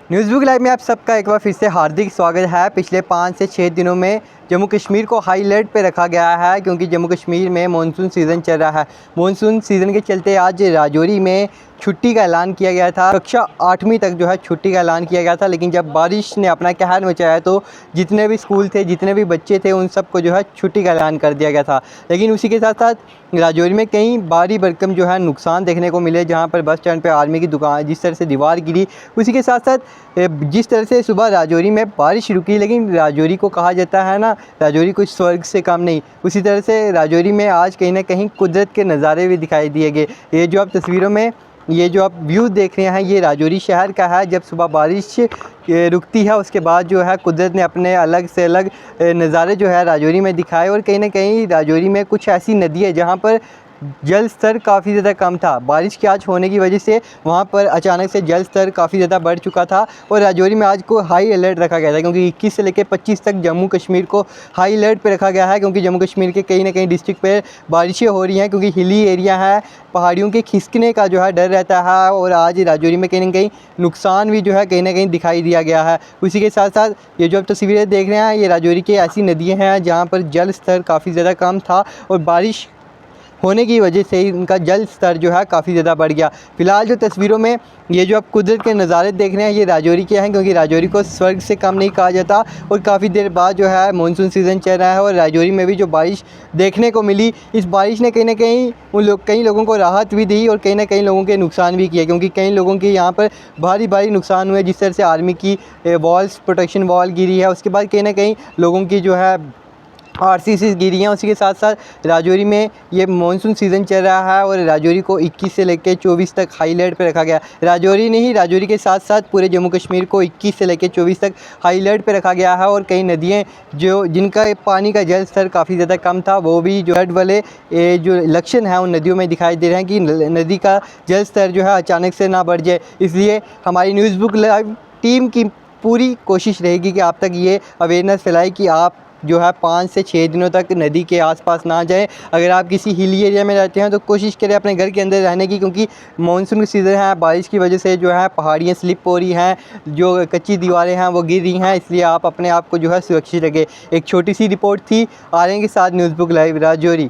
News book live में आप सबका एक बार फिर से हार्दिक स्वागत है। पिछले 5 से 6 दिनों में जम्मू कश्मीर को हाई अलर्ट पे रखा गया है क्योंकि जम्मू कश्मीर में मानसून सीज़न चल रहा है। मानसून सीज़न के चलते आज राजौरी में छुट्टी का ऐलान किया गया था। कक्षा 8वीं तक जो है छुट्टी का ऐलान किया गया था, लेकिन जब बारिश ने अपना कहर मचाया तो जितने भी स्कूल थे, जितने भी बच्चे थे, उन सबको जो है छुट्टी का ऐलान कर दिया गया था। लेकिन उसी के साथ साथ राजौरी में कई भारी भरकम जो है नुकसान देखने को मिले, जहाँ पर बस स्टैंड पर आर्मी की दुकान जिस तरह से दीवार गिरी, उसी के साथ साथ जिस तरह से सुबह राजौरी में बारिश रुकी। लेकिन राजौरी को कहा जाता है ना, राजौरी कुछ स्वर्ग से कम नहीं। उसी तरह से राजौरी में आज कहीं ना कहीं कुदरत के नज़ारे भी दिखाई दिए गए। ये जो आप तस्वीरों में ये जो आप व्यू देख रहे हैं, ये राजौरी शहर का है। जब सुबह बारिश रुकती है उसके बाद जो है कुदरत ने अपने अलग से अलग नज़ारे जो है राजौरी में दिखाए। और कहीं ना कहीं राजौरी में कुछ ऐसी नदी है जहाँ पर जल स्तर काफ़ी ज़्यादा कम था। बारिश के आज होने की वजह से वहाँ पर अचानक से जल स्तर काफ़ी ज़्यादा बढ़ चुका था और राजौरी में आज को हाई अलर्ट रखा गया था, क्योंकि 21 से लेकर 25 तक जम्मू कश्मीर को हाई अलर्ट पे रखा गया है। क्योंकि जम्मू कश्मीर के कहीं ना कहीं डिस्ट्रिक्ट पे बारिशें हो रही हैं, क्योंकि हिली एरिया है, पहाड़ियों के खिसकने का जो है डर रहता है। और आज राजौरी में कहीं ना कहीं नुकसान भी जो है कहीं ना कहीं दिखाई दिया गया है। उसी के साथ साथ ये जो आप तस्वीरें देख रहे हैं, ये राजौरी की ऐसी नदियाँ हैं जहाँ पर जल स्तर काफ़ी ज़्यादा कम था और बारिश होने की वजह से इनका जल स्तर जो है काफ़ी ज़्यादा बढ़ गया। फ़िलहाल जो तस्वीरों में ये जो आप कुदरत के नज़ारे देख रहे हैं, ये राजौरी के हैं, क्योंकि राजौरी को स्वर्ग से कम नहीं कहा जाता। और काफ़ी देर बाद जो है मानसून सीज़न चल रहा है और राजौरी में भी जो बारिश देखने को मिली, इस बारिश ने कहीं ना कहीं कई लोगों को राहत भी दी और कहीं ना कहीं लोगों के नुकसान भी किए, क्योंकि कई लोगों के यहाँ पर भारी भारी नुकसान हुए। जिस तरह से आर्मी की वॉल्स, प्रोटेक्शन वॉल गिरी है, उसके बाद कहीं ना कहीं लोगों की जो है आरसीसी गिरी हैं। उसी के साथ साथ राजौरी में ये मानसून सीज़न चल रहा है और राजौरी को 21 से लेकर 24 तक हाई अलर्ट पे रखा गया। राजौरी नहीं, राजौरी के साथ साथ पूरे जम्मू कश्मीर को 21 से लेकर 24 तक हाई अलर्ट पे रखा गया है। और कई नदियाँ जो जिनका पानी का जल स्तर काफ़ी ज़्यादा कम था, वो भी जो फ्लड वाले जो लक्षण हैं उन नदियों में दिखाई दे रहे हैं कि नदी का जल स्तर जो है अचानक से ना बढ़ जाए। इसलिए हमारी न्यूज़ बुक लाइव टीम की पूरी कोशिश रहेगी कि आप तक ये अवेयरनेस फैलाए कि आप जो है 5 से 6 दिनों तक नदी के आसपास ना जाएं। अगर आप किसी हिली एरिया में रहते हैं तो कोशिश करें अपने घर के अंदर रहने की, क्योंकि मानसून सीज़न है, बारिश की वजह से जो है पहाड़ियाँ स्लिप हो रही हैं, जो कच्ची दीवारें हैं वो गिर रही हैं। इसलिए आप अपने आप को जो है सुरक्षित रखें। एक छोटी सी रिपोर्ट थी आर्यन के साथ, न्यूज़ बुक लाइव राजौरी।